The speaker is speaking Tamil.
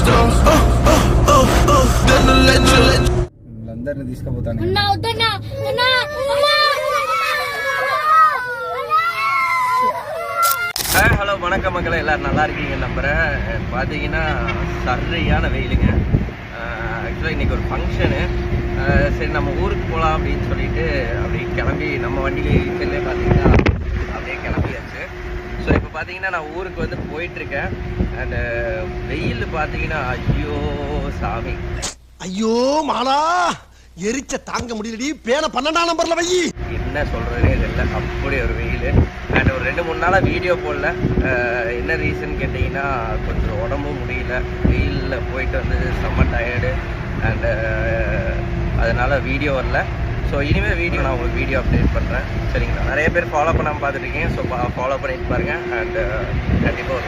stones. Then the legend. అందరిని తీసుకుపోతాను. ஹலோ வணக்கம் மக்களே, எல்லோரும் நல்லா இருக்கீங்க நம்புகிறேன். பார்த்தீங்கன்னா சரியான வெயிலுங்க. ஆக்சுவலாக இன்றைக்கி ஒரு ஃபங்க்ஷனு. சரி நம்ம ஊருக்கு போகலாம் அப்படின்னு சொல்லிட்டு அப்படியே கிளம்பி நம்ம வண்டியில் செல்லே பார்த்தீங்கன்னா அப்படியே கிளம்பியாச்சு. ஸோ இப்போ பார்த்தீங்கன்னா நான் ஊருக்கு வந்து போயிட்டுருக்கேன். அண்டு வெயில் பார்த்தீங்கன்னா ஐயோ சாமி, ஐயோ மாலா எரிச்ச தாங்க முடியலடி. பேன 12ஆம் நம்பர்ல வை. என்ன சொல்கிறதே இல்லை, அப்படி ஒரு வெயில். அண்ட் ஒரு 2-3 நாளாக வீடியோ போடல. என்ன ரீசன் கேட்டிங்கன்னா கொஞ்சம் உடம்பும் முடியல, வெயிலில் போயிட்டு வந்து செம்ம டயர்டு. அண்டு அதனால் வீடியோ வரல. ஸோ இனிமேல் நான் உங்களுக்கு வீடியோ அப்டேட் பண்ணுறேன், சரிங்களா? நிறைய பேர் ஃபாலோ பண்ணாமல் பார்த்துட்ருக்கீங்க. ஸோ ஃபாலோ பண்ணிட்டு பாருங்கள். அண்டு கண்டிப்பாக